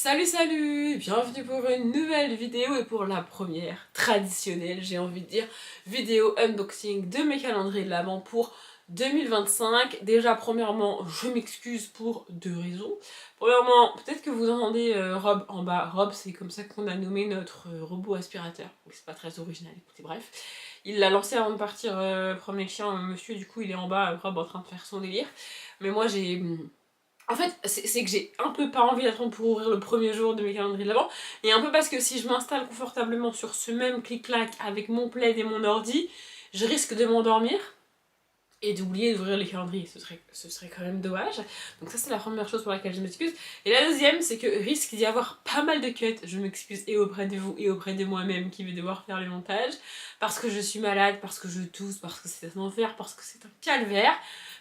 Salut, bienvenue pour une nouvelle vidéo et pour la première traditionnelle, j'ai envie de dire, vidéo unboxing de mes calendriers de l'Avent pour 2025. Déjà, premièrement, je m'excuse pour deux raisons. Premièrement, peut-être que vous entendez Rob en bas. Rob, c'est comme ça qu'on a nommé notre robot aspirateur. Donc c'est pas très original, écoutez, bref. Il l'a lancé avant de partir promener le chien, monsieur, du coup il est en bas, Rob en train de faire son délire. Mais moi j'ai... En fait, c'est que j'ai un peu pas envie d'attendre pour ouvrir le premier jour de mes calendriers de l'Avent, et un peu parce que si je m'installe confortablement sur ce même clic-clac avec mon plaid et mon ordi, je risque de m'endormir et d'oublier d'ouvrir les calendriers, ce serait quand même dommage. Donc ça c'est la première chose pour laquelle je m'excuse. Et la deuxième, c'est que risque d'y avoir pas mal de cuts, je m'excuse et auprès de vous et auprès de moi-même qui vais devoir faire les montages, parce que je suis malade, parce que je tousse, parce que c'est un enfer, parce que c'est un calvaire,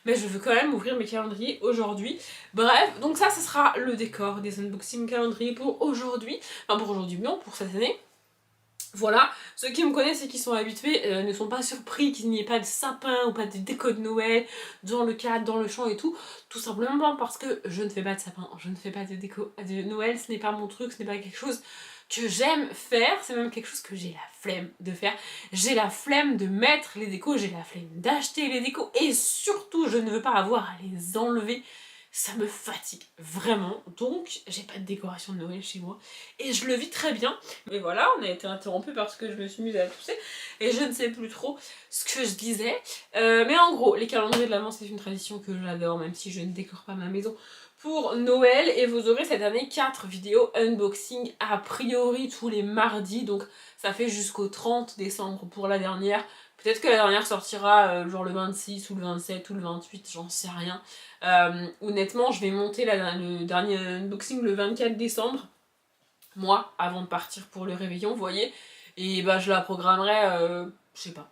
mais je veux quand même ouvrir mes calendriers aujourd'hui. Bref, donc ça, ce sera le décor des unboxing calendriers pour aujourd'hui, enfin pour aujourd'hui non, pour cette année. Voilà, ceux qui me connaissent et qui sont habitués ne sont pas surpris qu'il n'y ait pas de sapin ou pas de déco de Noël dans le cadre, dans le champ et tout simplement parce que je ne fais pas de sapin, je ne fais pas de déco de Noël, ce n'est pas mon truc, ce n'est pas quelque chose que j'aime faire, c'est même quelque chose que j'ai la flemme de faire. J'ai la flemme de mettre les décos, j'ai la flemme d'acheter les décos et surtout je ne veux pas avoir à les enlever. Ça me fatigue vraiment, donc j'ai pas de décoration de Noël chez moi et je le vis très bien. Mais voilà, on a été interrompu parce que je me suis mise à tousser et je ne sais plus trop ce que je disais. Mais en gros, les calendriers de l'Avent, c'est une tradition que j'adore, même si je ne décore pas ma maison pour Noël. Et vous aurez cette année 4 vidéos unboxing a priori tous les mardis, donc ça fait jusqu'au 30 décembre pour la dernière. Peut-être que la dernière sortira genre le 26 ou le 27 ou le 28, j'en sais rien. Honnêtement, je vais monter le dernier unboxing le 24 décembre, moi, avant de partir pour le réveillon, vous voyez. Et bah je la programmerai, je sais pas.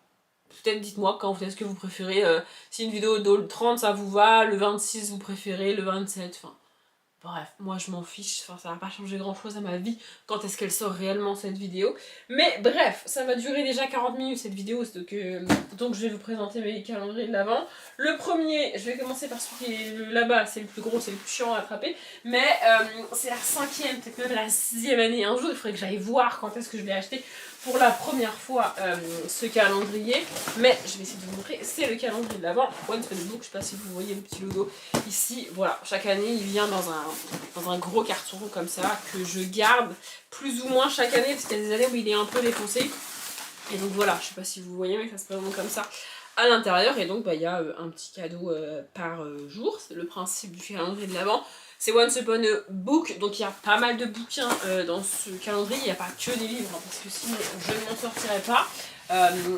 Peut-être dites-moi quand est-ce que vous préférez. Si une vidéo de 30 ça vous va, le 26 vous préférez, le 27, enfin... Bref, moi je m'en fiche, enfin, ça va pas changer grand chose à ma vie quand est-ce qu'elle sort réellement cette vidéo. Mais bref, ça va durer déjà 40 minutes cette vidéo, donc je vais vous présenter mes calendriers de l'Avent. Le premier, je vais commencer par celui qui est là-bas, c'est le plus gros, c'est le plus chiant à attraper. Mais c'est la 5e, peut-être même la 6e année. Un jour il faudrait que j'aille voir quand est-ce que je l'ai acheté pour la première fois ce calendrier. Mais je vais essayer de vous montrer, c'est le calendrier de l'Avent. Once for the Book, je sais pas si vous voyez le petit logo ici. Voilà, chaque année il vient dans un gros carton comme ça que je garde plus ou moins chaque année parce qu'il y a des années où il est un peu défoncé. Et donc voilà, je sais pas si vous voyez mais ça se présente comme ça à l'intérieur. Et donc bah, il y a un petit cadeau par jour, c'est le principe du calendrier de l'Avent. C'est Once Upon a Book, donc il y a pas mal de bouquins dans ce calendrier, il n'y a pas que des livres, hein, parce que sinon je ne m'en sortirai pas.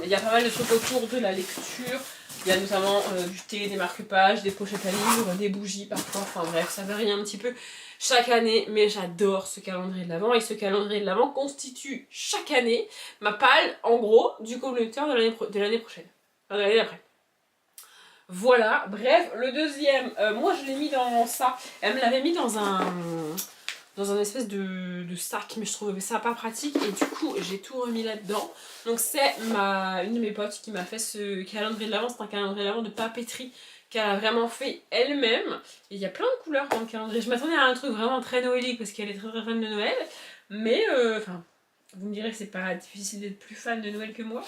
Il y a pas mal de trucs autour de la lecture, il y a notamment du thé, des marque-pages, des pochettes à livres, des bougies parfois, enfin bref, ça varie un petit peu chaque année, mais j'adore ce calendrier de l'Avent, et ce calendrier de l'Avent constitue chaque année ma palle, en gros, du collecteur de l'année prochaine, enfin de l'année d'après. Voilà, bref, le deuxième, moi je l'ai mis dans ça, elle me l'avait mis dans un espèce de sac, mais je trouvais ça pas pratique, et du coup j'ai tout remis là-dedans. Donc c'est une de mes potes qui m'a fait ce calendrier de l'Avent, c'est un calendrier de l'Avent de papeterie qu'elle a vraiment fait elle-même, et il y a plein de couleurs dans le calendrier. Je m'attendais à un truc vraiment très noélique, parce qu'elle est très très fan de Noël, mais enfin, vous me direz que c'est pas difficile d'être plus fan de Noël que moi.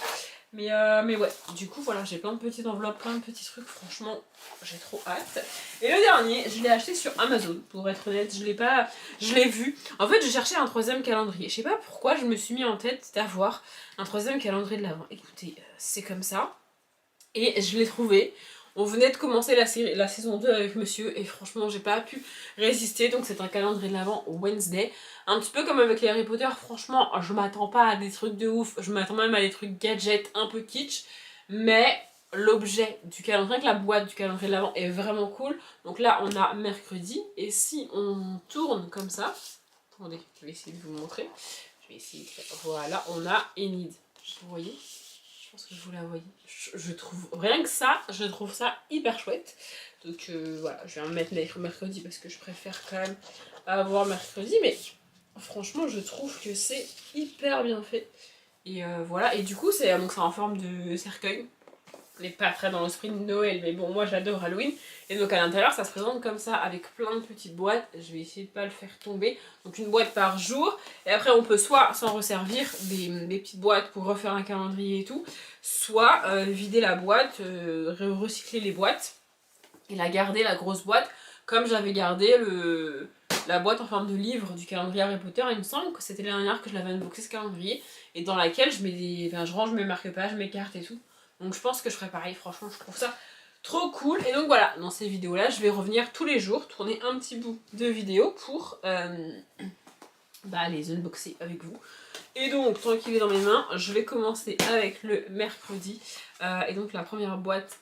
Mais ouais, du coup voilà, j'ai plein de petites enveloppes, plein de petits trucs, franchement j'ai trop hâte. Et le dernier, je l'ai acheté sur Amazon, pour être honnête, je l'ai vu. En fait j'ai cherché un troisième calendrier, je sais pas pourquoi je me suis mis en tête d'avoir un troisième calendrier de l'Avent. Écoutez, c'est comme ça, et je l'ai trouvé. On venait de commencer la saison 2 avec monsieur et franchement j'ai pas pu résister, donc c'est un calendrier de l'Avent Wednesday. Un petit peu comme avec les Harry Potter, franchement je m'attends pas à des trucs de ouf, je m'attends même à des trucs gadgets un peu kitsch, mais l'objet du calendrier, la boîte du calendrier de l'Avent est vraiment cool. Donc là on a mercredi, et si on tourne comme ça, attendez, je vais essayer de vous montrer, je vais essayer de faire, voilà, on a Enid, vous voyez ? Je pense que je vous la voyez. Je trouve, rien que ça, je trouve ça hyper chouette. Donc voilà, je vais en mettre mercredi parce que je préfère quand même avoir mercredi. Mais franchement, je trouve que c'est hyper bien fait. Et voilà, et du coup, c'est en forme de cercueil. On n'est pas très dans l'esprit de Noël, mais bon, moi j'adore Halloween. Et donc à l'intérieur, ça se présente comme ça, avec plein de petites boîtes. Je vais essayer de pas le faire tomber. Donc une boîte par jour. Et après, on peut soit s'en resservir, des petites boîtes pour refaire un calendrier et tout, soit vider la boîte, recycler les boîtes, et la garder, la grosse boîte, comme j'avais gardé la boîte en forme de livre du calendrier Harry Potter. Il me semble que c'était l'année dernière que je l'avais unboxé, ce calendrier, et dans laquelle je range mes marque-pages, mes cartes et tout. Donc je pense que je ferai pareil, franchement je trouve ça trop cool. Et donc voilà, dans ces vidéos là je vais revenir tous les jours, tourner un petit bout de vidéo pour les unboxer avec vous. Et donc tant qu'il est dans mes mains, je vais commencer avec le mercredi. Et donc la première boîte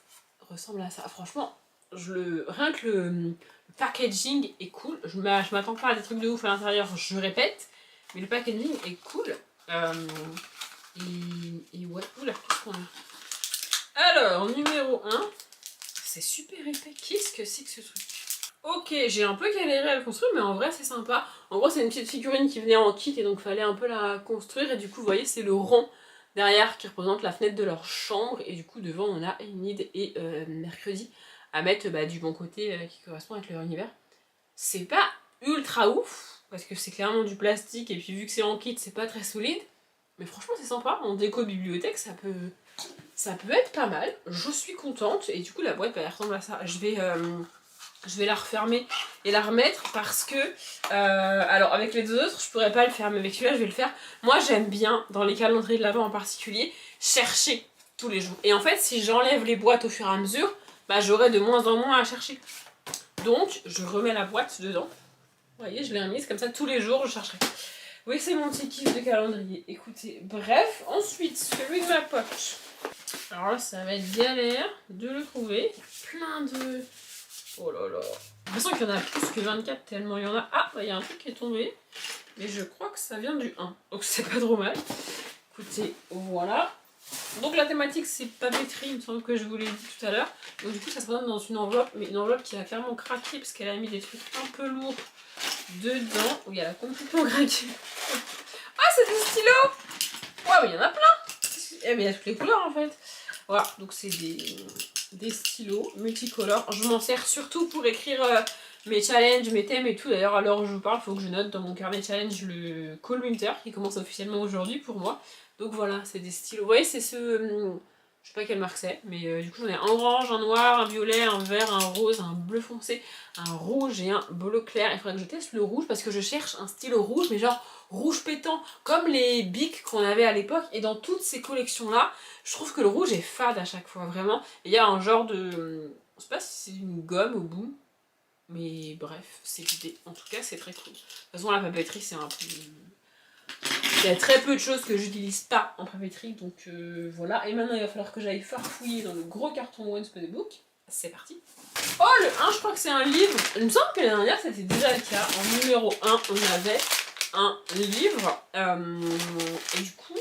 ressemble à ça. Franchement, rien que le packaging est cool. Je m'attends pas à des trucs de ouf à l'intérieur, je répète, mais le packaging est cool. Et ouais, oula, qu'est-ce qu'on a? Alors, numéro 1, c'est super épais. Qu'est-ce que c'est que ce truc? Ok, j'ai un peu galéré à le construire, mais en vrai c'est sympa. En gros, c'est une petite figurine qui venait en kit et donc fallait un peu la construire. Et du coup, vous voyez, c'est le rond derrière qui représente la fenêtre de leur chambre. Et du coup, devant, on a Enid et Mercredi à mettre du bon côté qui correspond avec leur univers. C'est pas ultra ouf, parce que c'est clairement du plastique. Et puis, vu que c'est en kit, c'est pas très solide. Mais franchement, c'est sympa. En déco bibliothèque, ça peut être pas mal. Je suis contente. Et du coup, la boîte, elle ressemble à ça. Je vais la refermer et la remettre parce que... alors, avec les deux autres, je pourrais pas le faire. Mais avec celui-là, je vais le faire. Moi, j'aime bien, dans les calendriers de l'Avent en particulier, chercher tous les jours. Et en fait, si j'enlève les boîtes au fur et à mesure, j'aurai de moins en moins à chercher. Donc, je remets la boîte dedans. Vous voyez, je l'ai remise. Comme ça, tous les jours, je chercherai. Oui, c'est mon petit kiff de calendrier. Écoutez, bref, ensuite, celui de ma poche. Alors là, ça va être galère de le trouver. Plein de... Oh là là. J'ai l'impression qu'il y en a plus que 24 tellement il y en a. Ah, il y a un truc qui est tombé. Mais je crois que ça vient du 1. Donc c'est pas trop mal. Écoutez, voilà. Donc la thématique c'est papeterie, il me semble que je vous l'ai dit tout à l'heure. Donc du coup ça se présente dans une enveloppe, mais une enveloppe qui a clairement craqué parce qu'elle a mis des trucs un peu lourds dedans. Oui, elle a complètement craqué. Ah, c'est des stylos! Ouais, mais il y en a plein! Eh, mais il y a toutes les couleurs en fait. Voilà, donc c'est des stylos multicolores. Je m'en sers surtout pour écrire mes challenges, mes thèmes et tout. D'ailleurs, à l'heure où je vous parle, il faut que je note dans mon carnet challenge le Cold Winter qui commence officiellement aujourd'hui pour moi. Donc voilà, c'est des stylos. Vous voyez, c'est ce... je sais pas quelle marque c'est, mais du coup j'en ai un orange, un noir, un violet, un vert, un rose, un bleu foncé, un rouge et un bleu clair. Il faudrait que je teste le rouge parce que je cherche un stylo rouge, mais genre rouge pétant, comme les Bic qu'on avait à l'époque. Et dans toutes ces collections-là, je trouve que le rouge est fade à chaque fois, vraiment. Il y a un genre de... je sais pas si c'est une gomme au bout, mais bref, c'est l'idée. En tout cas, c'est très cool. De toute façon, la papeterie, c'est un peu... il y a très peu de choses que j'utilise pas en papeterie, donc voilà. Et maintenant, il va falloir que j'aille farfouiller dans le gros carton One Spade Book. C'est parti. Oh, le 1, je crois que c'est un livre. Il me semble que l'année dernière, c'était déjà le cas. En numéro 1, on avait un livre. Et du coup,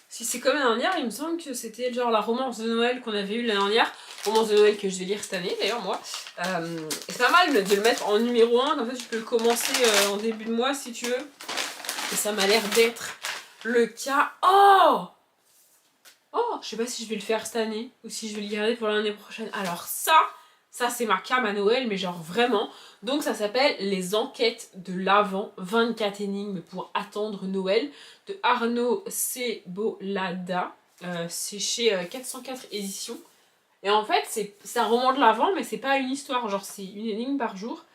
si c'est comme l'année dernière, il me semble que c'était genre la romance de Noël qu'on avait eue l'année dernière. Romance de Noël que je vais lire cette année, d'ailleurs, moi. Et c'est pas mal de le mettre en numéro 1, comme ça tu peux le commencer en début de mois si tu veux. Et ça m'a l'air d'être le cas. Oh! Oh, je sais pas si je vais le faire cette année ou si je vais le garder pour l'année prochaine. Alors ça c'est ma cam à Noël, mais genre vraiment. Donc ça s'appelle Les Enquêtes de l'Avent, 24 énigmes pour attendre Noël, de Arnaud Cebolada. C'est chez 404 éditions. Et en fait, c'est un roman de l'Avent, mais c'est pas une histoire. Genre c'est une énigme par jour,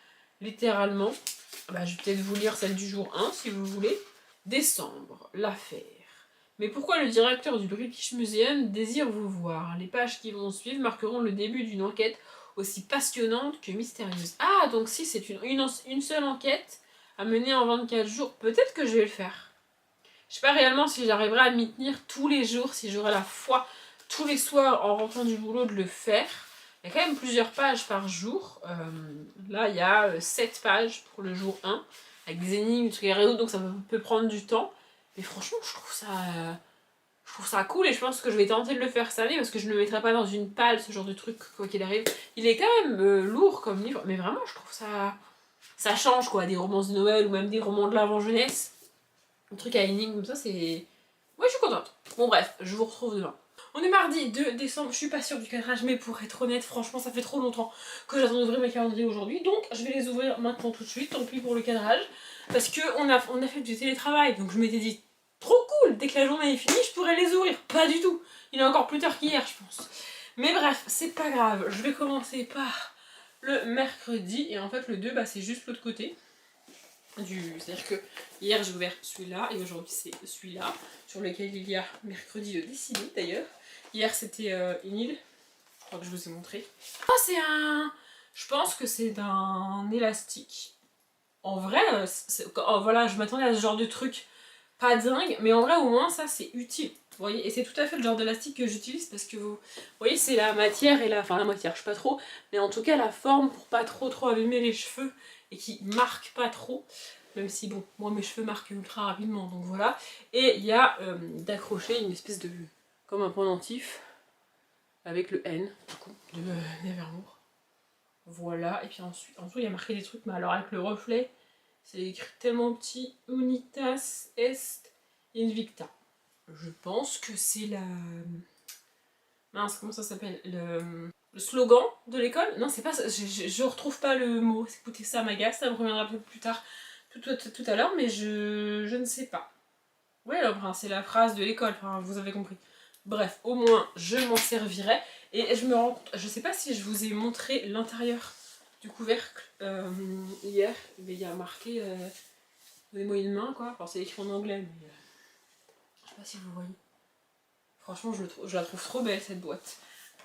littéralement. Je vais peut-être vous lire celle du jour 1 si vous voulez. Décembre, l'affaire. Mais pourquoi le directeur du British Museum désire vous voir? Les pages qui vont suivre marqueront le début d'une enquête aussi passionnante que mystérieuse. Ah, donc si c'est une seule enquête à mener en 24 jours, peut-être que je vais le faire. Je sais pas réellement si j'arriverai à m'y tenir tous les jours, si j'aurai la foi tous les soirs en rentrant du boulot de le faire. Il y a quand même plusieurs pages par jour. Là, il y a 7 pages pour le jour 1, avec des énigmes, des trucs à résoudre, donc ça peut prendre du temps. Mais franchement, je trouve ça cool et je pense que je vais tenter de le faire cette année parce que je ne le mettrai pas dans une palle, ce genre de truc, quoi qu'il arrive. Il est quand même lourd comme livre, mais vraiment, je trouve ça... ça change, quoi, des romances de Noël ou même des romans de l'avant jeunesse. Un truc à énigmes comme ça, c'est... ouais, je suis contente. Bon, bref, je vous retrouve demain. On est mardi 2 décembre, je suis pas sûre du cadrage, mais pour être honnête, franchement, ça fait trop longtemps que j'attends d'ouvrir mes calendriers aujourd'hui, donc je vais les ouvrir maintenant tout de suite, tant pis pour le cadrage, parce que on a fait du télétravail, donc je m'étais dit, trop cool, dès que la journée est finie, je pourrais les ouvrir. Pas du tout, il est encore plus tard qu'hier, je pense. Mais bref, c'est pas grave, je vais commencer par le mercredi, et en fait le 2, bah, c'est juste l'autre côté. C'est-à-dire que hier j'ai ouvert celui-là et aujourd'hui c'est celui-là sur lequel il y a mercredi de dessiner d'ailleurs. Hier c'était une île, je crois que je vous ai montré. Ah c'est un... Je pense que c'est d'un élastique. En vrai, voilà, je m'attendais à ce genre de truc pas dingue, mais en vrai au moins ça c'est utile. Vous voyez, et c'est tout à fait le genre d'élastique que j'utilise parce que vous voyez c'est la matière et la... Enfin la matière, je sais pas trop, mais en tout cas la forme pour pas trop abîmer les cheveux et qui marque pas trop, même si bon, moi mes cheveux marquent ultra rapidement, donc voilà. Et il y a d'accrocher une espèce de... comme un pendentif avec le N, du coup, de Nevermore. Voilà, et puis ensuite, en dessous il y a marqué des trucs, mais alors avec le reflet, c'est écrit tellement petit, Unitas est invicta. Je pense que c'est la... Mince, comment ça s'appelle, le slogan de l'école. Non, c'est pas ça, je retrouve pas le mot. Écoutez, ça m'agace, ça me reviendra peut-être plus tard, tout à l'heure, mais je ne sais pas. Ouais, enfin, c'est la phrase de l'école, enfin, vous avez compris. Bref, au moins, je m'en servirai. Et je me rends compte, je sais pas si je vous ai montré l'intérieur du couvercle hier, mais il y a marqué des mots de main, quoi. Enfin, c'est écrit en anglais, mais je sais pas si vous voyez. Franchement, je la trouve trop belle cette boîte.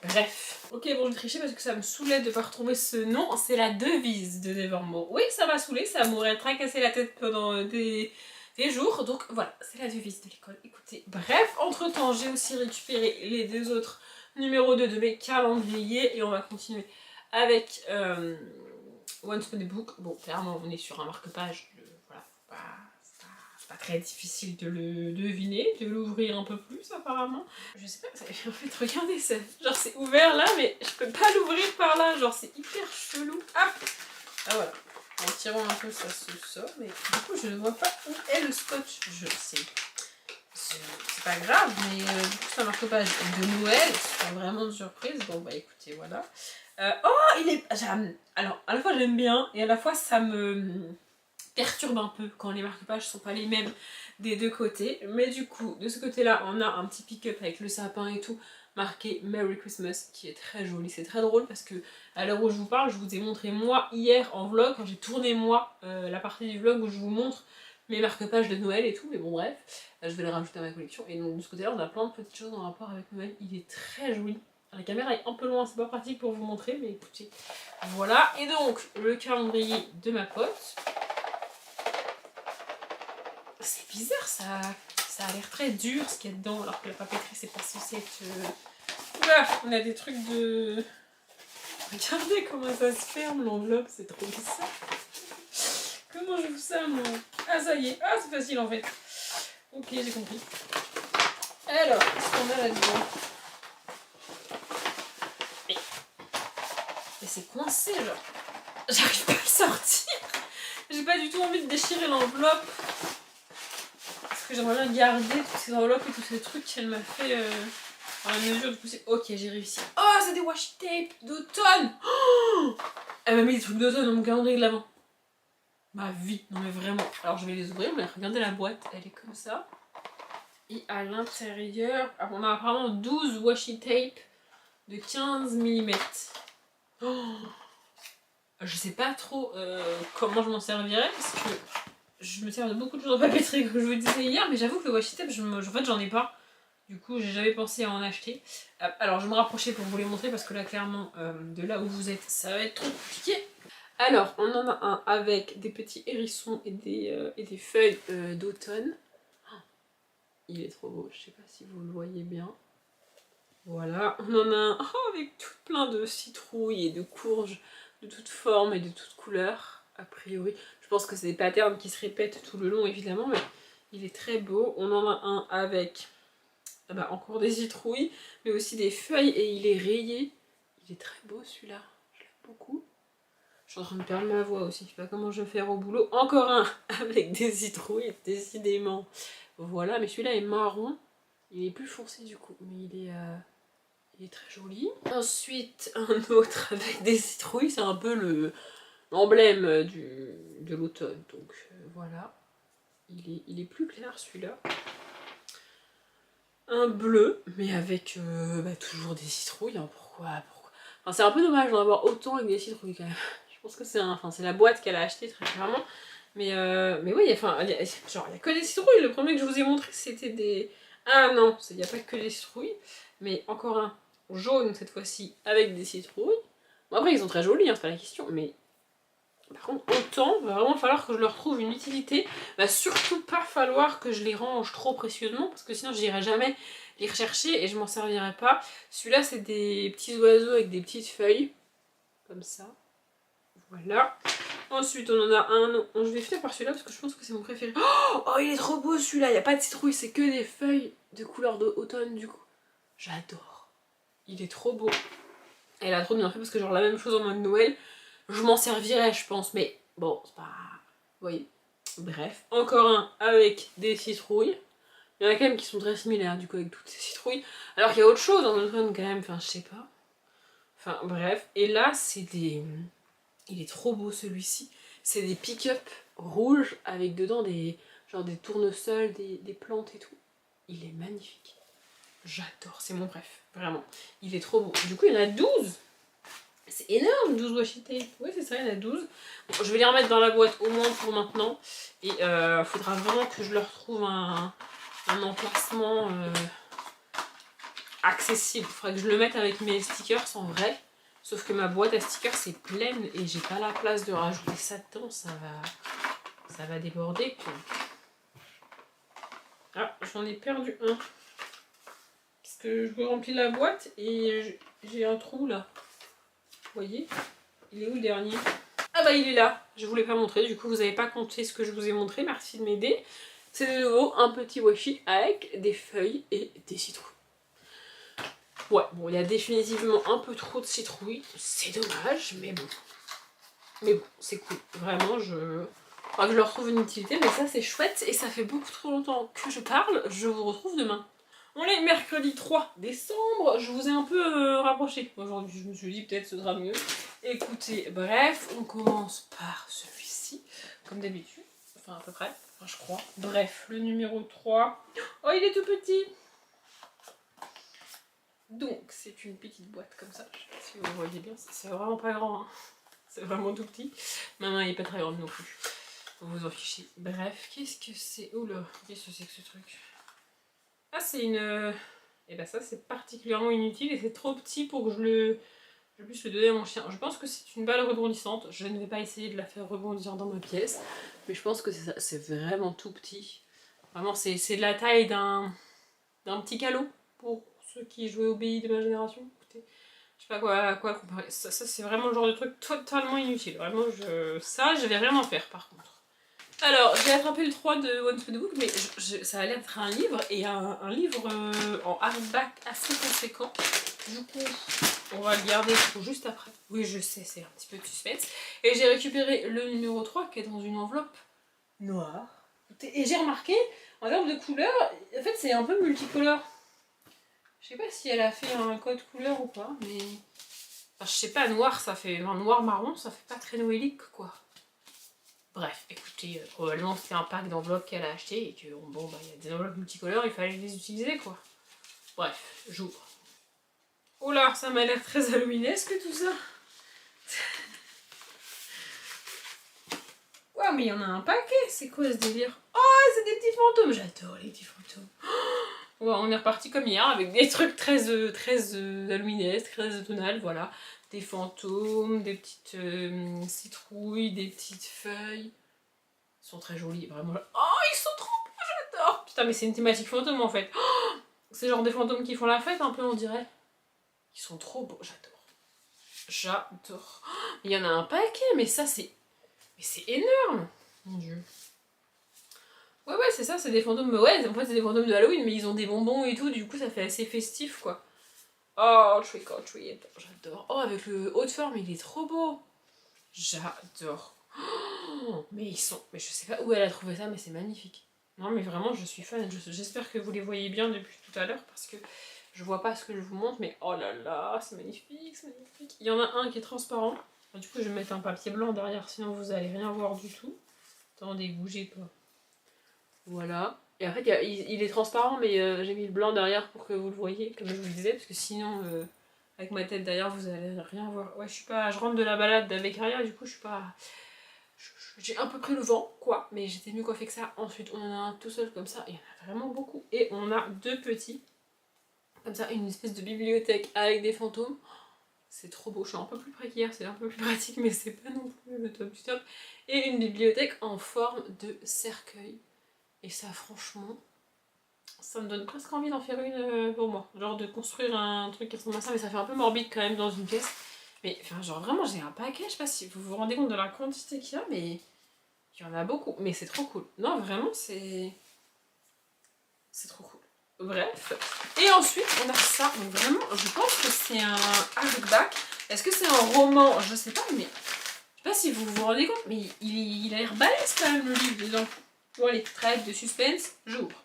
Bref. Ok, bon, je vais tricher parce que ça me saoulait de pas retrouver ce nom. C'est la devise de Nevermore. Oui, ça m'a saoulé, ça m'aurait tracassé la tête pendant des jours. Donc voilà, c'est la devise de l'école. Écoutez, bref, entre temps, j'ai aussi récupéré les deux autres numéros 2 de mes calendriers et on va continuer avec Once Upon a Book. Bon, clairement, on est sur un marque-page. Voilà, c'est pas très difficile de le deviner, de l'ouvrir un peu plus apparemment. Je sais pas, en fait regardez ça, genre c'est ouvert là mais je peux pas l'ouvrir par là, genre c'est hyper chelou. Ah voilà, en tirant un peu ça se sort mais du coup je ne vois pas où est le scotch, je sais. C'est pas grave mais du coup c'est un marque-page de Noël, c'est vraiment une surprise, bon bah écoutez voilà. Oh il est... Alors à la fois j'aime bien et à la fois ça me perturbe un peu quand les marque-pages sont pas les mêmes des deux côtés, mais du coup de ce côté là on a un petit pick-up avec le sapin et tout marqué Merry Christmas qui est très joli, c'est très drôle parce que à l'heure où je vous parle je vous ai montré moi hier en vlog quand j'ai tourné moi la partie du vlog où je vous montre mes marque-pages de Noël et tout, mais bon bref je vais les rajouter à ma collection et donc de ce côté là on a plein de petites choses en rapport avec Noël, il est très joli. La caméra est un peu loin, c'est pas pratique pour vous montrer, mais écoutez, voilà. Et donc, le calendrier de ma pote. C'est bizarre, ça a l'air très dur ce qu'il y a dedans, alors que la papeterie c'est pas censé être... Oula, on a des trucs de... Regardez comment ça se ferme l'enveloppe, c'est trop bizarre. Comment je fais ça moi? Ah ça y est, ah c'est facile en fait. Ok, j'ai compris. Alors, qu'est-ce qu'on a là-dedans? Et c'est coincé genre. J'arrive pas à le sortir. J'ai pas du tout envie de déchirer l'enveloppe. Parce que j'aimerais bien garder toutes ces enveloppes et tous ces trucs qu'elle m'a fait à la mesure du coup c'est... Ok, j'ai réussi. Oh, c'est des washi tape d'automne. Oh, elle m'a mis des trucs d'automne dans mon calendrier de l'avant. Ma vie, non mais vraiment. Alors je vais les ouvrir, mais regardez la boîte, elle est comme ça. Et à l'intérieur, on a apparemment 12 washi tape de 15 mm. Oh, je sais pas trop comment je m'en servirais parce que je me sers de beaucoup de choses en papeterie comme je vous disais hier, mais j'avoue que le washi tape, en fait j'en ai pas. Du coup j'ai jamais pensé à en acheter. Alors je vais me rapprocher pour vous les montrer parce que là clairement de là où vous êtes ça va être trop compliqué. Alors on en a un avec des petits hérissons et des feuilles d'automne. Oh, il est trop beau, je sais pas si vous le voyez bien. Voilà, on en a un avec tout plein de citrouilles et de courges de toutes formes et de toutes couleurs, a priori. Je pense que c'est des patterns qui se répètent tout le long évidemment, mais il est très beau. On en a un avec encore des citrouilles, mais aussi des feuilles et il est rayé. Il est très beau celui-là, je l'aime beaucoup. Je suis en train de perdre ma voix aussi, je sais pas comment je vais faire au boulot. Encore un avec des citrouilles, décidément. Voilà, mais celui-là est marron. Il est plus foncé du coup, mais il est très joli. Ensuite, un autre avec des citrouilles, c'est un peu l'emblème de l'automne. Donc voilà, il est plus clair celui-là. Un bleu, mais avec toujours des citrouilles. Hein. Pourquoi enfin, c'est un peu dommage d'en avoir autant avec des citrouilles quand même. Je pense que c'est la boîte qu'elle a achetée très clairement. Mais oui, enfin, il y a que des citrouilles. Le premier que je vous ai montré, c'était des... Ah non, il n'y a pas que des citrouilles. Mais encore un jaune cette fois-ci avec des citrouilles. Bon, après, ils sont très jolis, hein, c'est pas la question. Mais par contre, autant, va vraiment falloir que je leur trouve une utilité. Va surtout pas falloir que je les range trop précieusement. Parce que sinon, je n'irai jamais les rechercher et je m'en servirai pas. Celui-là, c'est des petits oiseaux avec des petites feuilles. Comme ça. Voilà. Ensuite, on en a un. Je vais finir par celui-là parce que je pense que c'est mon préféré. Oh, il est trop beau celui-là. Il n'y a pas de citrouille, c'est que des feuilles de couleur d'automne du coup. J'adore. Il est trop beau. Elle a trop bien fait parce que genre la même chose en mode Noël. Je m'en servirais, je pense, mais bon, c'est pas... Vous voyez. Bref. Encore un avec des citrouilles. Il y en a quand même qui sont très similaires du coup avec toutes ces citrouilles. Alors qu'il y a autre chose en automne quand même, enfin je sais pas. Enfin bref. Et là, c'est des... Il est trop beau celui-ci. C'est des pick-up rouges avec dedans des tournesols, des plantes et tout. Il est magnifique. J'adore, c'est mon préf, vraiment. Il est trop beau. Du coup, il y en a 12. C'est énorme, 12 washi tape. Oui, c'est ça, il y en a 12. Bon, je vais les remettre dans la boîte au moins pour maintenant. Et il faudra vraiment que je leur trouve un emplacement accessible. Il faudrait que je le mette avec mes stickers en vrai. Sauf que ma boîte à stickers c'est pleine et j'ai pas la place de rajouter ça dedans, ça va déborder quoi. Ah, j'en ai perdu un. Parce que je remplis la boîte et j'ai un trou là. Vous voyez? Il est où le dernier? Ah bah il est là, je vous l'ai pas montré, du coup vous n'avez pas compté ce que je vous ai montré, merci de m'aider. C'est de nouveau un petit washi avec des feuilles et des citrouilles. Ouais, bon, il y a définitivement un peu trop de citrouilles, c'est dommage, mais bon. Mais bon, c'est cool. Vraiment, Enfin, je leur trouve une utilité, mais ça c'est chouette et ça fait beaucoup trop longtemps que je parle. Je vous retrouve demain. On est mercredi 3 décembre, je vous ai un peu rapproché aujourd'hui, je me suis dit peut-être ce sera mieux. Écoutez, bref, on commence par celui-ci, comme d'habitude, enfin à peu près, enfin je crois. Bref, le numéro 3. Oh, il est tout petit! Donc, c'est une petite boîte comme ça, je sais pas si vous voyez bien, c'est vraiment pas grand, hein. C'est vraiment tout petit. Ma main n'est pas très grande non plus. Faut vous en ficher. Bref, qu'est-ce que c'est? Oula, qu'est-ce que c'est que ce truc? Ah, c'est une... Et ben ça, c'est particulièrement inutile et c'est trop petit pour que je puisse le donner à mon chien. Je pense que c'est une balle rebondissante. Je ne vais pas essayer de la faire rebondir dans ma pièce. Mais je pense que c'est ça. C'est vraiment tout petit. Vraiment, c'est de la taille d'un petit calot pour ceux qui jouaient au BI de ma génération. Écoutez, je sais pas quoi comparer. Ça c'est vraiment le genre de truc totalement inutile. Vraiment, ça, je vais rien en faire par contre. Alors, j'ai attrapé le 3 de One to the Book, mais ça a l'air d'être un livre, et un livre en hardback assez conséquent. Du coup, on va le garder pour juste après. Oui, je sais, c'est un petit peu de suspense. Et j'ai récupéré le numéro 3 qui est dans une enveloppe noire. Et j'ai remarqué, en termes de couleur, en fait, c'est un peu multicolore. Je sais pas si elle a fait un code couleur ou pas, mais... Enfin, je sais pas, noir, ça fait... Enfin, noir-marron, ça fait pas très noélique, quoi. Bref, écoutez, probablement c'était un pack d'enveloppes qu'elle a acheté et que, bon, bah, il y a des enveloppes multicolores, il fallait les utiliser, quoi. Bref, j'ouvre. Oh là, ça m'a l'air très halloweenesque, tout ça. Ouais, mais il y en a un paquet, c'est quoi ce délire? Oh, c'est des petits fantômes, j'adore les petits fantômes. Ouais, on est reparti comme hier avec des trucs très halloweenesques, très automnales, voilà. Des fantômes, des petites citrouilles, des petites feuilles. Ils sont très jolis, vraiment. Oh, ils sont trop beaux, j'adore. Putain, mais c'est une thématique fantôme en fait. Oh, c'est genre des fantômes qui font la fête un peu, on dirait. Ils sont trop beaux, j'adore. J'adore. Oh, il y en a un paquet, mais ça c'est... Mais c'est énorme. Mon dieu. Ouais, c'est ça, c'est des fantômes. Ouais, en fait, c'est des fantômes de Halloween, mais ils ont des bonbons et tout, du coup, ça fait assez festif, quoi. Oh, trick or treat, j'adore. Oh, avec le haut de forme, il est trop beau. J'adore. Oh, mais ils sont... Mais je sais pas où elle a trouvé ça, mais c'est magnifique. Non mais vraiment je suis fan, j'espère que vous les voyez bien depuis tout à l'heure parce que je vois pas ce que je vous montre, mais oh là là, c'est magnifique, c'est magnifique. Il y en a un qui est transparent, du coup je vais mettre un papier blanc derrière sinon vous allez rien voir du tout. Attendez, bougez pas. Voilà. Et en fait il est transparent mais j'ai mis le blanc derrière pour que vous le voyez, comme je vous le disais, parce que sinon avec ma tête derrière vous allez rien voir. Ouais, je rentre de la balade avec Aria, du coup je suis pas... J'ai un peu pris le vent, quoi, mais j'étais mieux coiffée que ça. Ensuite, on en a un tout seul comme ça, et il y en a vraiment beaucoup. Et on a deux petits, comme ça, une espèce de bibliothèque avec des fantômes. C'est trop beau, je suis un peu plus précaire, c'est un peu plus pratique, mais c'est pas non plus le top du top. Et une bibliothèque en forme de cercueil. Et ça, franchement, ça me donne presque envie d'en faire une pour moi. Genre de construire un truc qui ressemble à ça, mais ça fait un peu morbide quand même dans une pièce. Mais enfin, genre vraiment, j'ai un paquet, je sais pas si vous vous rendez compte de la quantité qu'il y a, mais il y en a beaucoup. Mais c'est trop cool. Non, vraiment, c'est trop cool. Bref. Et ensuite, on a ça. Donc vraiment, je pense que c'est un hardback. Est-ce que c'est un roman? Je sais pas, mais je sais pas si vous vous rendez compte, mais il a l'air balèze quand même le livre dedans. Bon allez, trêve de suspense, j'ouvre.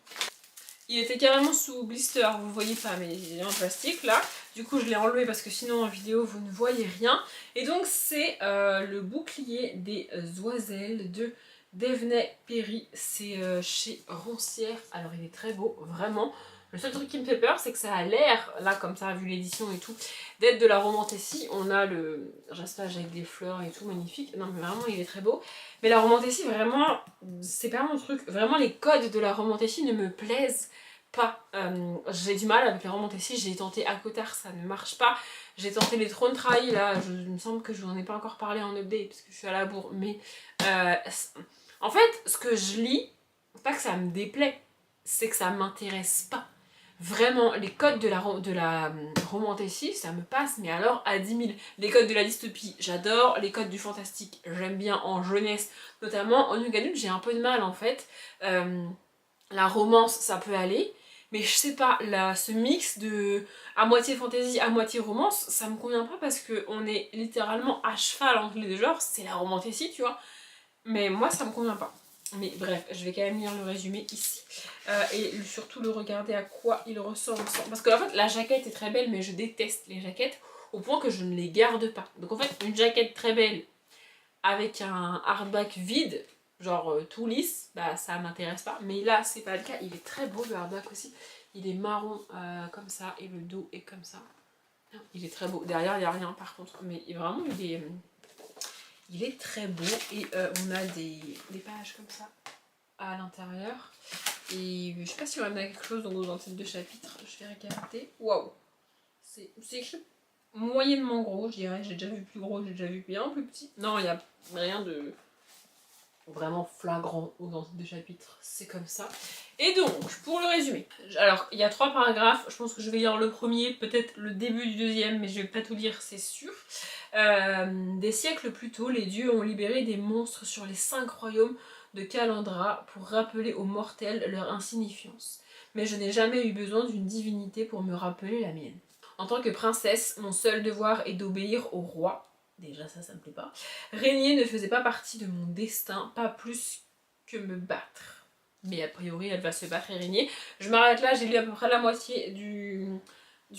Il était carrément sous blister, vous voyez pas, mais il est en plastique là. Du coup, je l'ai enlevé parce que sinon en vidéo vous ne voyez rien. Et donc, c'est le bouclier des oiselles de Devney Perry. C'est chez Roncière. Alors, il est très beau, vraiment. Le seul truc qui me fait peur, c'est que ça a l'air, là, comme ça, vu l'édition et tout, d'être de la romantécie. On a le jastage avec des fleurs et tout, magnifique. Non, mais vraiment, il est très beau. Mais la romantécie, vraiment, c'est pas mon truc. Vraiment, les codes de la romantécie ne me plaisent pas. J'ai du mal avec la romantécie. J'ai tenté Akotar, ça ne marche pas. J'ai tenté les trônes trahis, là. Il me semble que je vous en ai pas encore parlé en update, parce que je suis à la bourre. Mais en fait, ce que je lis, c'est pas que ça me déplaît, c'est que ça m'intéresse pas. Vraiment, les codes de la romantécie, ça me passe, mais alors à 10 000. Les codes de la dystopie, j'adore. Les codes du fantastique, j'aime bien en jeunesse. Notamment, en young adulte, j'ai un peu de mal en fait. La romance, ça peut aller. Mais je sais pas, là, ce mix de à moitié fantasy, à moitié romance, ça me convient pas parce qu'on est littéralement à cheval entre les deux genres. C'est la romantécie, tu vois. Mais moi, ça me convient pas. Mais bref, je vais quand même lire le résumé ici. Et surtout le regarder à quoi il ressemble. Parce que en fait, la jaquette est très belle, mais je déteste les jaquettes au point que je ne les garde pas. Donc en fait, une jaquette très belle avec un hardback vide, genre tout lisse, bah ça m'intéresse pas. Mais là, c'est pas le cas. Il est très beau le hardback aussi. Il est marron comme ça et le dos est comme ça. Il est très beau. Derrière, il n'y a rien par contre. Mais vraiment, il est très beau et on a des pages comme ça à l'intérieur. Et je sais pas si on a quelque chose dans le titre de chapitre, je vais regarder. Waouh! C'est écrit moyennement gros, je dirais. J'ai déjà vu plus gros, j'ai déjà vu bien plus petit. Non, il n'y a rien de vraiment flagrant dans le titre de chapitre, c'est comme ça. Et donc, pour le résumé, alors il y a 3 paragraphes, je pense que je vais lire le premier, peut-être le début du deuxième, mais je vais pas tout lire, c'est sûr. Des siècles plus tôt, les dieux ont libéré des monstres sur les 5 royaumes de Kalandra pour rappeler aux mortels leur insignifiance. Mais je n'ai jamais eu besoin d'une divinité pour me rappeler la mienne. En tant que princesse, mon seul devoir est d'obéir au roi. Déjà ça me plaît pas. Régner ne faisait pas partie de mon destin, pas plus que me battre. Mais a priori elle va se battre et régner. Je m'arrête là, j'ai lu à peu près la moitié du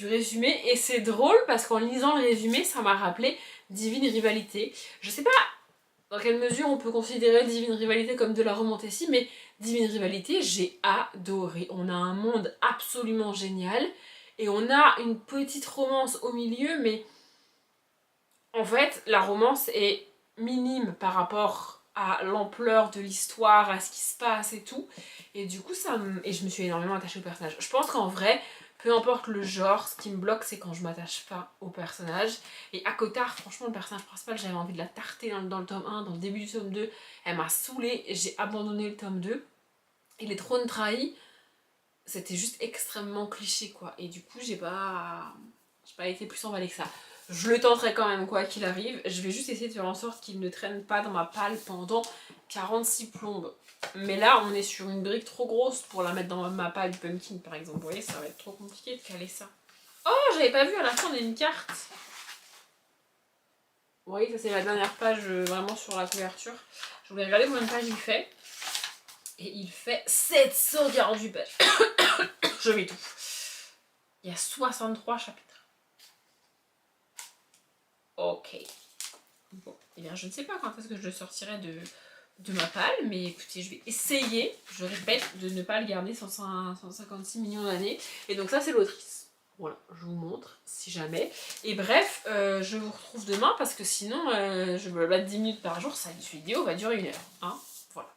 résumé et c'est drôle parce qu'en lisant le résumé ça m'a rappelé Divine Rivalité. Je sais pas dans quelle mesure on peut considérer Divine Rivalité comme de la romantécie, mais Divine Rivalité j'ai adoré. On a un monde absolument génial et on a une petite romance au milieu, mais en fait la romance est minime par rapport à l'ampleur de l'histoire, à ce qui se passe et tout. Et du coup, et je me suis énormément attachée au personnage. Je pense qu'en vrai, peu importe le genre, ce qui me bloque, c'est quand je m'attache pas au personnage. Et à Kotar, franchement, le personnage principal, j'avais envie de la tarter dans le tome 1, dans le début du tome 2. Elle m'a saoulée, j'ai abandonné le tome 2. Et les trônes trahis, c'était juste extrêmement cliché, quoi. Et du coup, j'ai pas été plus emballée que ça. Je le tenterai quand même quoi qu'il arrive. Je vais juste essayer de faire en sorte qu'il ne traîne pas dans ma palle pendant 46 plombes. Mais là, on est sur une brique trop grosse pour la mettre dans ma palle pumpkin par exemple. Vous voyez, ça va être trop compliqué de caler ça. Oh, j'avais pas vu, à la fin on a une carte. Vous voyez, ça c'est la dernière page vraiment sur la couverture. Je voulais regarder combien de pages il fait. Et il fait 748 pages. Je m'étouffe. Il y a 63 chapitres. Ok. Bon, eh bien je ne sais pas quand est-ce que je le sortirai de ma palle, mais écoutez, je vais essayer, je répète, de ne pas le garder 156 millions d'années. Et donc ça c'est l'autrice. Voilà, je vous montre, si jamais. Et bref, je vous retrouve demain, parce que sinon, je me battre 10 minutes par jour, cette vidéo va durer 1 heure. Hein, voilà.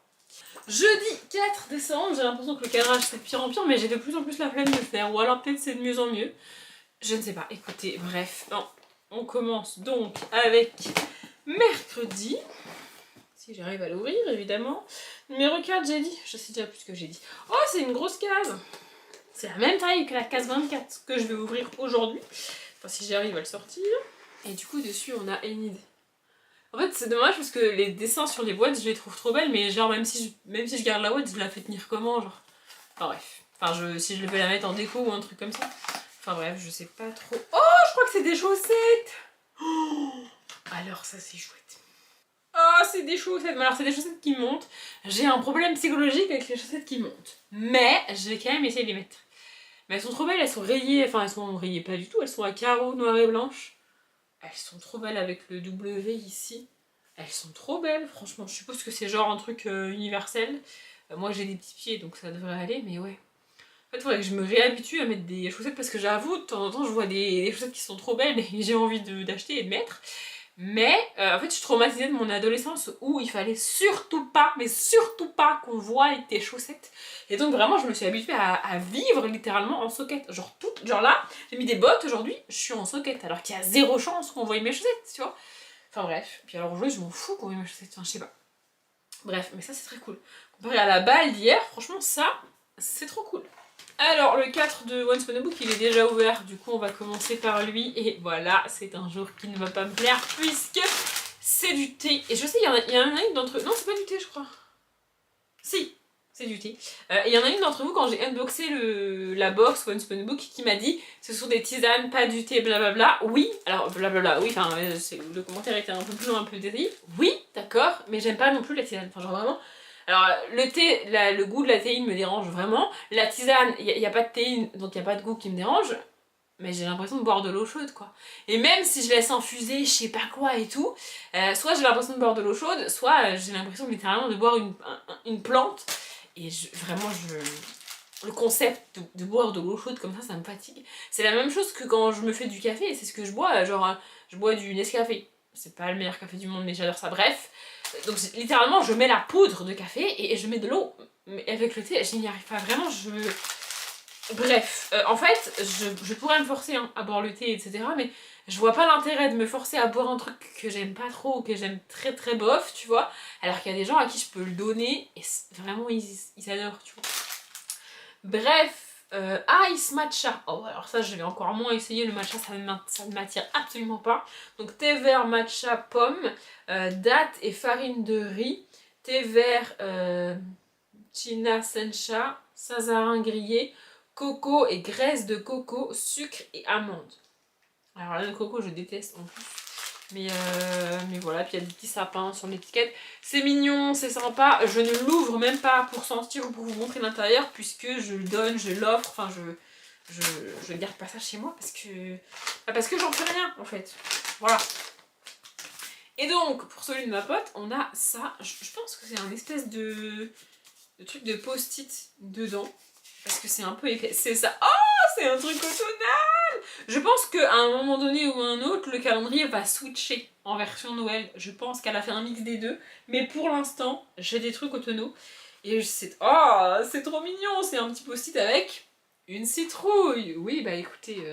Jeudi 4 décembre, j'ai l'impression que le cadrage c'est de pire en pire, mais j'ai de plus en plus la flemme de le faire. Ou alors peut-être c'est de mieux en mieux. Je ne sais pas, écoutez, bref. Non, on commence donc avec mercredi. Si j'arrive à l'ouvrir, évidemment. Numéro 4, j'ai dit. Je sais déjà plus ce que j'ai dit. Oh, c'est une grosse case. C'est la même taille que la case 24 que je vais ouvrir aujourd'hui. Enfin, si j'arrive à le sortir. Et du coup, dessus, on a Enid. En fait, c'est dommage parce que les dessins sur les boîtes, je les trouve trop belles, mais genre, même si je garde la boîte, je la fais tenir comment, genre. Enfin, bref. Enfin, si je vais la mettre en déco ou un truc comme ça. Enfin, bref, je sais pas trop. Oh, je crois que c'est des chaussettes. Oh, alors, ça, c'est chouette. Oh, c'est des chaussettes. Alors, c'est des chaussettes qui montent. J'ai un problème psychologique avec les chaussettes qui montent. Mais, je vais quand même essayer de les mettre. Mais elles sont trop belles, elles sont rayées. Enfin, elles sont rayées pas du tout. Elles sont à carreaux noir et blanche. Elles sont trop belles avec le W ici. Elles sont trop belles, franchement. Je suppose que c'est genre un truc universel. Moi, j'ai des petits pieds, donc ça devrait aller, mais ouais. En fait, il faudrait que je me réhabitue à mettre des chaussettes parce que j'avoue, de temps en temps, je vois des chaussettes qui sont trop belles et j'ai envie d'acheter et de mettre. Mais en fait, je suis traumatisée de mon adolescence où il fallait surtout pas, mais surtout pas qu'on voie tes chaussettes. Et donc vraiment, je me suis habituée à vivre littéralement en soquette. Genre là, j'ai mis des bottes aujourd'hui, je suis en soquette. Alors qu'il y a zéro chance qu'on voie mes chaussettes, tu vois. Enfin bref. Puis alors aujourd'hui, je m'en fous qu'on voie mes chaussettes. Enfin, je sais pas. Bref, mais ça c'est très cool. Comparé à la balle d'hier, franchement, ça, c'est trop cool. Alors, le 4 de Once Upon a Book, il est déjà ouvert, du coup on va commencer par lui, et voilà, c'est un jour qui ne va pas me plaire, puisque c'est du thé. Et je sais, il y en a une d'entre eux, non c'est pas du thé je crois. Si, c'est du thé. Il y en a une d'entre vous, quand j'ai unboxé la box Once Upon a Book, qui m'a dit, ce sont des tisanes, pas du thé, blablabla. Oui, alors blablabla, oui, enfin, le commentaire était un peu plus long, un peu détaillé. Oui, d'accord, mais j'aime pas non plus la tisane, enfin genre vraiment... Alors, le thé, le goût de la théine me dérange vraiment. La tisane, il n'y a pas de théine, donc il n'y a pas de goût qui me dérange. Mais j'ai l'impression de boire de l'eau chaude, quoi. Et même si je laisse infuser, je sais pas quoi et tout, soit j'ai l'impression de boire de l'eau chaude, soit j'ai l'impression littéralement de boire une plante. Et vraiment, le concept de boire de l'eau chaude comme ça me fatigue. C'est la même chose que quand je me fais du café, et c'est ce que je bois, genre, je bois du Nescafé. C'est pas le meilleur café du monde, mais j'adore ça, bref. Donc littéralement je mets la poudre de café et je mets de l'eau. Mais avec le thé je n'y arrive pas vraiment, Bref, en fait je pourrais me forcer hein, à boire le thé etc. Mais je vois pas l'intérêt de me forcer à boire un truc que j'aime pas trop ou que j'aime très très bof, tu vois. Alors qu'il y a des gens à qui je peux le donner et vraiment ils adorent, tu vois. Bref, Ice Matcha. Oh, alors ça, je vais encore moins essayer le matcha, ça ne m'attire absolument pas. Donc, thé vert, matcha, pomme, date et farine de riz, thé vert, china sencha, sazarin grillé, coco et graisse de coco, sucre et amande. Alors là, le coco, je déteste en plus. Mais voilà, puis il y a des petits sapins sur l'étiquette. C'est mignon, c'est sympa. Je ne l'ouvre même pas pour sentir ou pour vous montrer l'intérieur, puisque je le donne, je l'offre. Enfin, je garde pas ça chez moi parce que j'en fais rien en fait. Voilà. Et donc, pour celui de ma pote, on a ça. Je pense que c'est un espèce de truc de post-it dedans. Parce que c'est un peu épais. C'est ça. Oh, c'est un truc automnal! Je pense qu'à un moment donné ou un autre, le calendrier va switcher en version Noël. Je pense qu'elle a fait un mix des deux. Mais pour l'instant, j'ai des trucs automnaux. Et c'est... Oh, c'est trop mignon! C'est un petit post-it avec une citrouille. Oui, bah écoutez...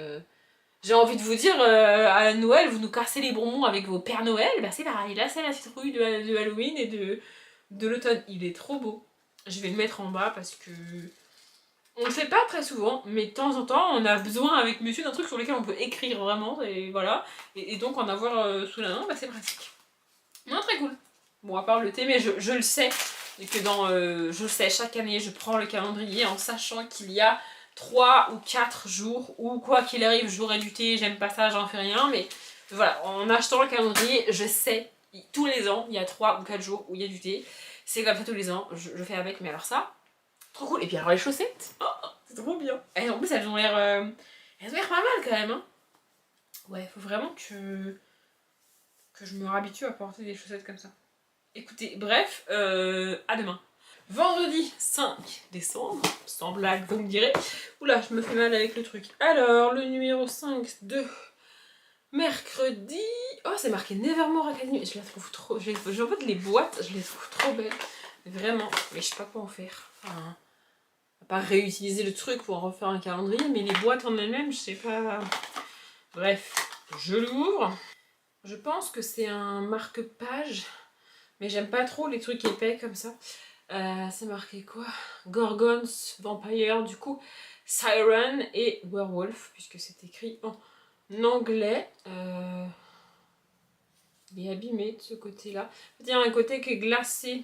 J'ai envie de vous dire, à Noël, vous nous cassez les bonbons avec vos Pères Noël. Bah c'est pareil. Là, c'est la citrouille de Halloween et de l'automne. Il est trop beau. Je vais le mettre en bas parce que... On le fait pas très souvent, mais de temps en temps, on a besoin avec monsieur d'un truc sur lequel on peut écrire vraiment, et voilà. Et donc en avoir sous la main, bah c'est pratique. Non, très cool. Bon, à part le thé, mais je le sais, et que je le sais, chaque année, je prends le calendrier en sachant qu'il y a 3 ou 4 jours, ou quoi qu'il arrive, j'aurai du thé, j'aime pas ça, j'en fais rien, mais voilà, en achetant le calendrier, je sais, tous les ans, il y a 3 ou 4 jours où il y a du thé. C'est comme ça tous les ans, je fais avec, mais alors ça, trop cool. Et puis alors les chaussettes, c'est trop bien. Et en plus elles ont l'air pas mal quand même. Hein. Ouais, faut vraiment que je me réhabitue à porter des chaussettes comme ça. Écoutez, bref, à demain. Vendredi 5 décembre, sans blague, vous me direz. Oula, je me fais mal avec le truc. Alors, le numéro 5 de mercredi. Oh, c'est marqué Nevermore Academy. Je la trouve trop. En fait, les boîtes, je les trouve trop belles. Vraiment. Mais je sais pas quoi en faire. Enfin, à part réutiliser le truc pour en refaire un calendrier, mais les boîtes en elles-mêmes, je sais pas. Bref, je l'ouvre. Je pense que c'est un marque-page. Mais j'aime pas trop les trucs épais comme ça. C'est marqué quoi? Gorgons, Vampire, du coup, Siren et Werewolf, puisque c'est écrit en anglais. Il est abîmé de ce côté-là. Il y a un côté qui est glacé.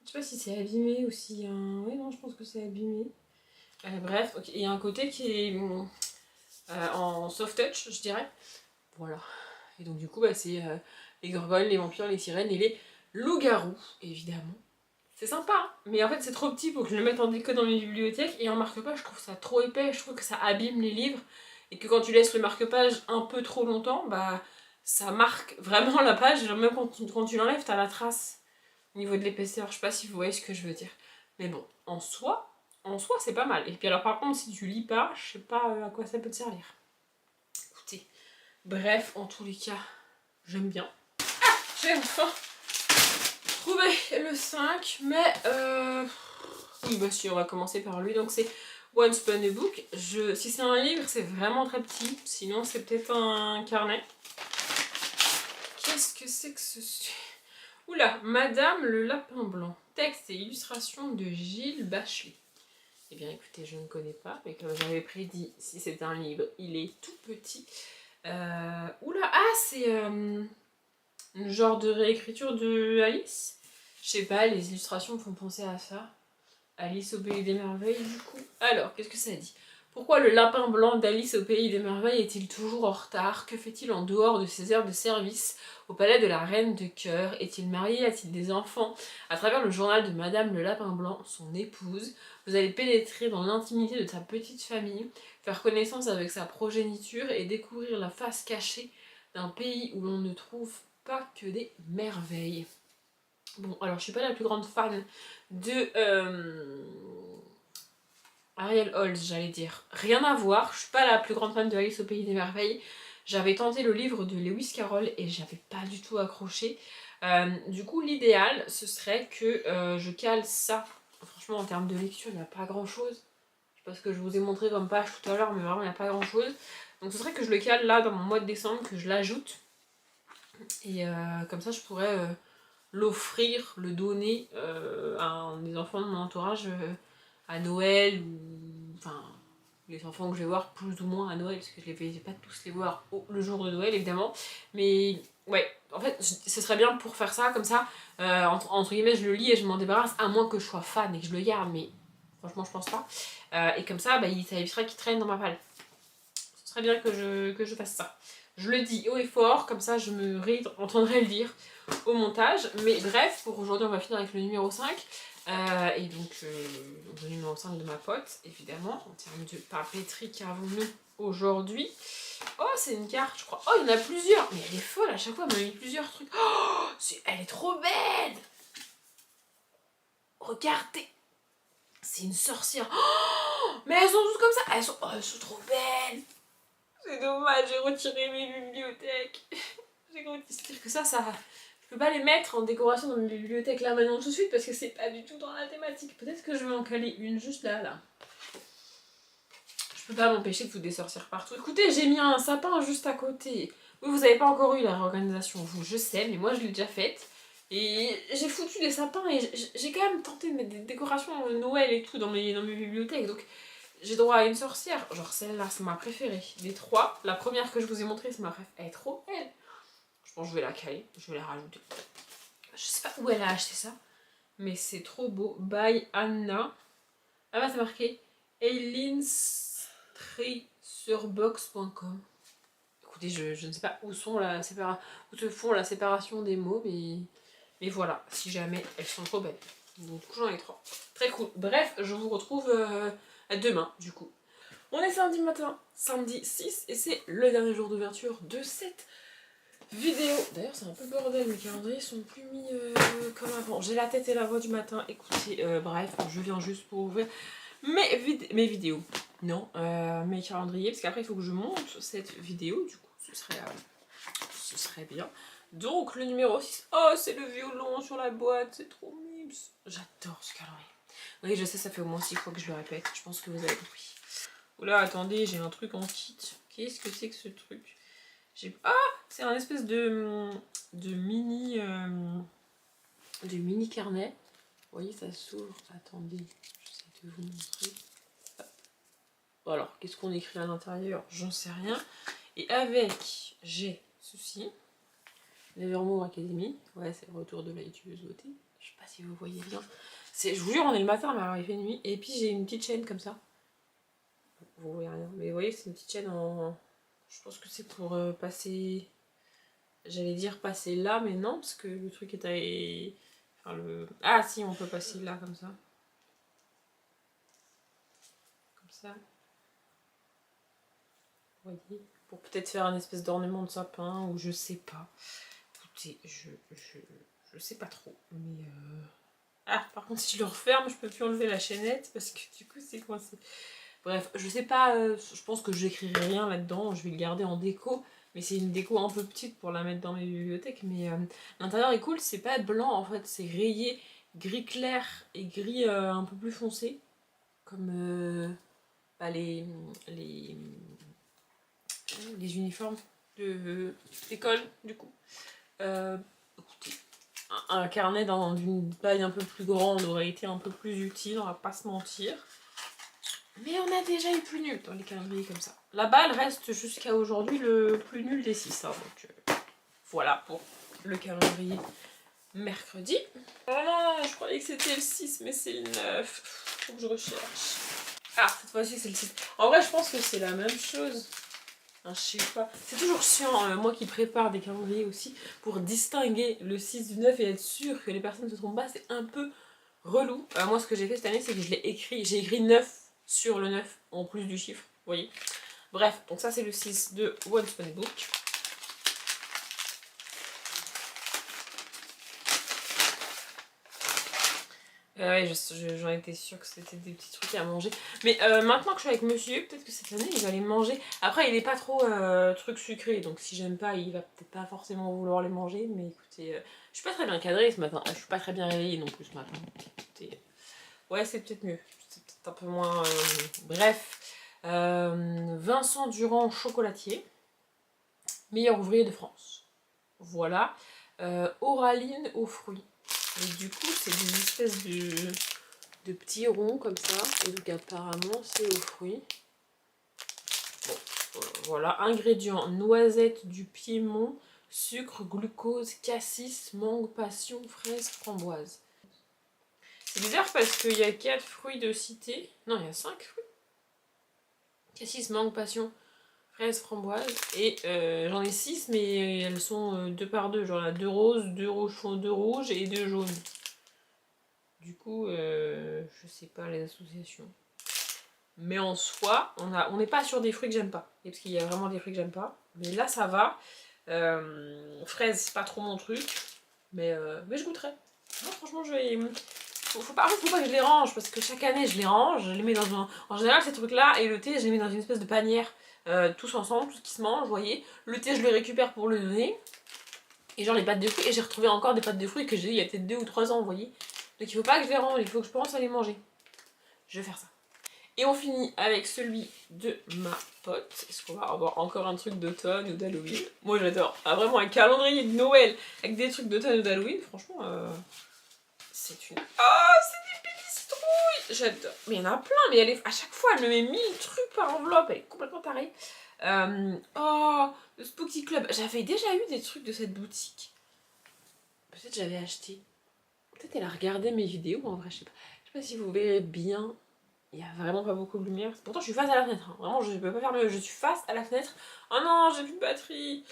Je sais pas si c'est abîmé ou si un... Oui, non, je pense que c'est abîmé. Bref, okay. Il y a un côté qui est en soft touch, je dirais. Voilà. Et donc du coup, bah, c'est les gorgones, les vampires, les sirènes et les loups-garous, évidemment. C'est sympa, hein, mais en fait c'est trop petit pour que je le mette en déco dans mes bibliothèques et en marque-page je trouve ça trop épais, je trouve que ça abîme les livres et que quand tu laisses le marque-page un peu trop longtemps, bah ça marque vraiment la page, même quand tu l'enlèves t'as la trace au niveau de l'épaisseur, je sais pas si vous voyez ce que je veux dire. Mais bon, en soi c'est pas mal. Et puis alors par contre si tu lis pas, je sais pas à quoi ça peut te servir. Écoutez, bref, en tous les cas, j'aime bien. Ah, j'ai enfin trouvé le 5, mais oui, bah si, on va commencer par lui. Donc c'est Once Upon a Book. Si c'est un livre, c'est vraiment très petit. Sinon, c'est peut-être un carnet. Qu'est-ce que c'est que ce... Oula, Madame le Lapin Blanc. Texte et illustration de Gilles Bachelet. Eh bien, écoutez, je ne connais pas, mais comme j'avais prédit, si c'est un livre, il est tout petit. Oula, ah, c'est un genre de réécriture de Alice. Je sais pas, les illustrations me font penser à ça. Alice au Pays des Merveilles, du coup. Alors, qu'est-ce que ça dit? Pourquoi le lapin blanc d'Alice au Pays des Merveilles est-il toujours en retard? Que fait-il en dehors de ses heures de service au palais de la Reine de Cœur? Est-il marié? A-t-il des enfants? À travers le journal de Madame le Lapin Blanc, son épouse, vous allez pénétrer dans l'intimité de sa petite famille, faire connaissance avec sa progéniture et découvrir la face cachée d'un pays où l'on ne trouve pas que des merveilles. Bon, alors je suis pas la plus grande fan de Ariel Holz, j'allais dire. Rien à voir, je suis pas la plus grande fan de Alice au Pays des Merveilles. J'avais tenté le livre de Lewis Carroll et j'avais pas du tout accroché. Du coup, l'idéal, ce serait que je cale ça. Franchement, en termes de lecture, il n'y a pas grand chose. Je sais pas ce que je vous ai montré comme page tout à l'heure, mais vraiment, il n'y a pas grand chose. Donc ce serait que je le cale là dans mon mois de décembre, que je l'ajoute. Et comme ça, je pourrais l'offrir, le donner à des enfants de mon entourage à Noël ou enfin les enfants que je vais voir plus ou moins à Noël parce que je vais pas tous les voir le jour de Noël évidemment, mais ouais, en fait ce serait bien pour faire ça comme ça entre guillemets je le lis et je m'en débarrasse à moins que je sois fan et que je le garde, mais franchement je pense pas, et comme ça, bah, ça évitera qu'il traîne dans ma palle. Ce serait bien que je fasse ça. Je le dis haut et fort, comme ça je me entendrai le dire au montage. Mais bref, pour aujourd'hui on va finir avec le numéro 5. Et donc le numéro 5 de ma pote, évidemment. En termes de papeterie qu'avons-nous aujourd'hui? Oh, c'est une carte, je crois. Oh, il y en a plusieurs. Mais elle est folle, à chaque fois elle m'a mis plusieurs trucs. Oh, elle est trop belle. Regardez. C'est une sorcière. Oh, mais elles sont toutes comme ça. Elles sont trop belles. C'est dommage, j'ai retiré mes bibliothèques. J'ai dire que ça, je peux pas les mettre en décoration dans mes bibliothèques là maintenant tout de suite parce que c'est pas du tout dans la thématique. Peut-être que je vais en caler une juste là. Je peux pas m'empêcher de foutre des sorcières partout. Écoutez, j'ai mis un sapin juste à côté. Oui, vous avez pas encore eu la réorganisation, vous, je sais, mais moi je l'ai déjà faite. Et j'ai foutu des sapins et j'ai quand même tenté de mettre des décorations Noël et tout dans mes bibliothèques. Donc j'ai droit à une sorcière. Genre celle-là, c'est ma préférée. Les trois, la première que je vous ai montrée, c'est ma préférée. Elle est trop belle. Je pense que je vais la caler, je vais la rajouter. Je sais pas où elle a acheté ça, mais c'est trop beau. By Anna. Ah bah c'est marqué ailinstresurbox.com. Écoutez, je ne sais pas où se font la séparation des mots, mais Mais voilà, si jamais, elles sont trop belles. Donc j'en ai 3. Très cool. Bref, je vous retrouve demain du coup. On est samedi matin, samedi 6, et c'est le dernier jour d'ouverture de cette vidéo. D'ailleurs c'est un peu bordel, mes calendriers sont plus mis comme avant. J'ai la tête et la voix du matin, écoutez, bref, je viens juste pour ouvrir mes vidéos. Non, mes calendriers, parce qu'après il faut que je monte cette vidéo, du coup ce serait bien. Donc le numéro 6, oh c'est le violon sur la boîte, c'est trop mimes. J'adore ce calendrier. Oui je sais, ça fait au moins 6 fois que je le répète, je pense que vous avez compris. Oula attendez, j'ai un truc en kit. Qu'est-ce que c'est que ce truc? Ah, c'est un espèce de mini carnet. Vous voyez ça s'ouvre, attendez, j'essaie de vous montrer. Alors qu'est-ce qu'on écrit à l'intérieur? J'en sais rien. Et avec, j'ai ceci. Nevermore Academy, ouais c'est le retour de la youtubeuse beauté, je sais pas si vous voyez bien, je vous jure on est le matin mais alors il fait nuit, et puis j'ai une petite chaîne comme ça, vous voyez rien, mais vous voyez c'est une petite chaîne en, je pense que c'est pour passer, j'allais dire passer là mais non parce que le truc est à, enfin ah si on peut passer là comme ça, vous voyez, pour peut-être faire un espèce d'ornement de sapin ou je sais pas. Écoutez, je sais pas trop, mais ah, par contre, si je le referme, je peux plus enlever la chaînette parce que du coup, c'est coincé. Bref, je sais pas, je pense que je n'écrirai rien là-dedans, je vais le garder en déco, mais c'est une déco un peu petite pour la mettre dans mes bibliothèques, mais l'intérieur est cool, c'est pas blanc en fait, c'est rayé gris clair et gris un peu plus foncé, comme bah, les uniformes d'école du coup. Écoutez, un carnet dans une taille un peu plus grande aurait été un peu plus utile, on va pas se mentir. Mais on a déjà eu plus nul dans les calendriers comme ça. La balle reste jusqu'à aujourd'hui le plus nul des 6. Hein, donc voilà pour le calendrier mercredi. Oh non, je croyais que c'était le 6, mais c'est le 9. Faut que je recherche. Ah, cette fois-ci c'est le 6. En vrai, je pense que c'est la même chose. Hein, je sais pas. C'est toujours chiant, moi qui prépare des calendriers aussi, pour distinguer le 6 du 9 et être sûr que les personnes ne se trompent pas, c'est un peu relou. Moi, ce que j'ai fait cette année, c'est que je l'ai écrit, j'ai écrit 9 sur le 9, en plus du chiffre, vous voyez. Bref, donc ça c'est le 6 de One Spun Book. Ouais, j'en étais sûre que c'était des petits trucs à manger. Mais maintenant que je suis avec monsieur, peut-être que cette année il va les manger. Après, il est pas trop truc sucré, donc si j'aime pas, il va peut-être pas forcément vouloir les manger. Mais écoutez, je suis pas très bien cadrée ce matin. Je suis pas très bien réveillée non plus ce matin. Écoutez, ouais, c'est peut-être mieux. C'est peut-être un peu moins. Bref. Vincent Durand chocolatier, meilleur ouvrier de France. Voilà. Oraline aux fruits. Et du coup, c'est des espèces de petits ronds comme ça. Et donc apparemment, c'est aux fruits. Bon, voilà. Ingrédients: noisette du Piémont, sucre, glucose, cassis, mangue, passion, fraise, framboise. C'est bizarre parce qu'il y a 4 fruits de cité. Non, il y a 5 fruits. Cassis, mangue, passion, fraise, framboise. Et j'en ai 6, mais elles sont 2 par 2. Genre là, 2 roses, 2 rouges et 2 jaunes. Du coup, je sais pas les associations. Mais en soi, on n'est pas sur des fruits que j'aime pas. Parce qu'il y a vraiment des fruits que j'aime pas. Mais là, ça va. Fraise, c'est pas trop mon truc. Mais je goûterai. Non, franchement, je vais... faut pas que je les range. Parce que chaque année, je les range. Je les mets dans un... En général, ces trucs-là et le thé, je les mets dans une espèce de panière. Tous ensemble, tout ce qui se mange, vous voyez. Le thé, je le récupère pour le donner. Et genre les pâtes de fruits. Et j'ai retrouvé encore des pâtes de fruits que j'ai eu il y a peut-être 2 ou 3 ans, vous voyez. Donc il faut pas que je les range, il faut que je pense à les manger. Je vais faire ça. Et on finit avec celui de ma pote. Est-ce qu'on va avoir encore un truc d'automne ou d'Halloween? Moi j'adore. Ah, vraiment un calendrier de Noël avec des trucs d'automne ou d'Halloween, franchement, c'est une... Oh, c'est des pédicitrouilles! J'adore. Mais il y en a plein, mais elle est... à chaque fois elle me met 1000 trucs par enveloppe, elle est complètement tarée. Oh, le Spooky Club. J'avais déjà eu des trucs de cette boutique. Peut-être j'avais acheté. Peut-être elle a regardé mes vidéos, en vrai, je sais pas. Je sais pas si vous verrez bien. Il y a vraiment pas beaucoup de lumière. Pourtant, je suis face à la fenêtre. Hein. Vraiment, je peux pas faire mieux. Je suis face à la fenêtre. Oh non, j'ai plus de batterie.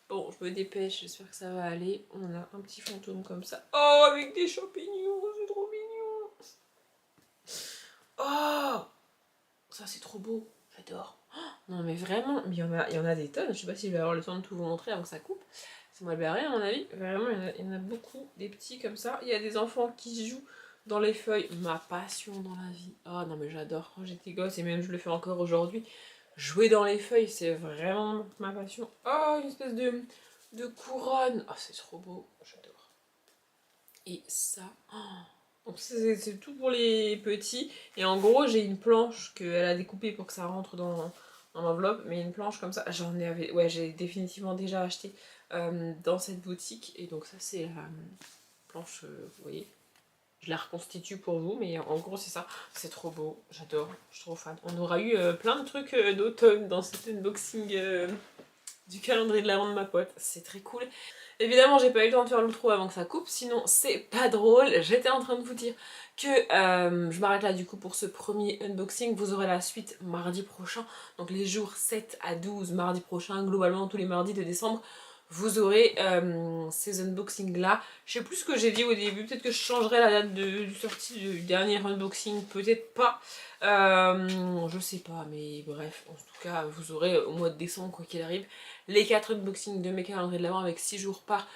Bon, je me dépêche, j'espère que ça va aller. On a un petit fantôme comme ça. Oh, avec des champignons, c'est trop mignon. Oh, ça c'est trop beau, j'adore. Non mais vraiment, mais il y en a des tonnes. Je sais pas si je vais avoir le temps de tout vous montrer avant que ça coupe. C'est mal barré à mon avis. Vraiment, il y en a beaucoup, des petits comme ça. Il y a des enfants qui jouent dans les feuilles. Ma passion dans la vie. Oh non mais j'adore quand j'étais gosse et même je le fais encore aujourd'hui. Jouer dans les feuilles, c'est vraiment ma passion. Oh, une espèce de couronne. Oh, c'est trop beau, j'adore. Et ça... oh. Donc c'est tout pour les petits. Et en gros, j'ai une planche qu'elle a découpée pour que ça rentre dans l'enveloppe. Mais une planche comme ça, ouais, j'ai définitivement déjà acheté dans cette boutique. Et donc ça, c'est la planche, vous voyez. Je la reconstitue pour vous, mais en gros, c'est ça. C'est trop beau, j'adore, je suis trop fan. On aura eu plein de trucs d'automne dans cet unboxing du calendrier de l'avant de ma pote. C'est très cool. Évidemment, j'ai pas eu le temps de faire l'outro avant que ça coupe, sinon c'est pas drôle. J'étais en train de vous dire que je m'arrête là du coup pour ce premier unboxing. Vous aurez la suite mardi prochain, donc les jours 7 à 12 mardi prochain, globalement tous les mardis de décembre. Vous aurez ces unboxings là. Je sais plus ce que j'ai dit au début, peut-être que je changerai la date de sortie du dernier unboxing, peut-être pas. Je sais pas, mais bref, en tout cas vous aurez au mois de décembre quoi qu'il arrive les 4 unboxings de mes calendriers de l'avant avec 6 jours par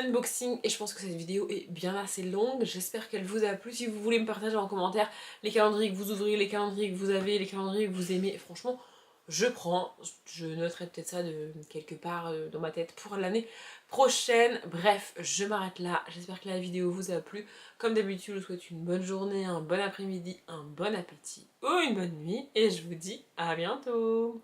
unboxing. Et je pense que cette vidéo est bien assez longue, j'espère qu'elle vous a plu. Si vous voulez me partager en commentaire les calendriers que vous ouvrez, les calendriers que vous avez, les calendriers que vous aimez, franchement je prends, je noterai peut-être ça de quelque part dans ma tête pour l'année prochaine. Bref, je m'arrête là, j'espère que la vidéo vous a plu. Comme d'habitude, je vous souhaite une bonne journée, un bon après-midi, un bon appétit ou une bonne nuit. Et je vous dis à bientôt.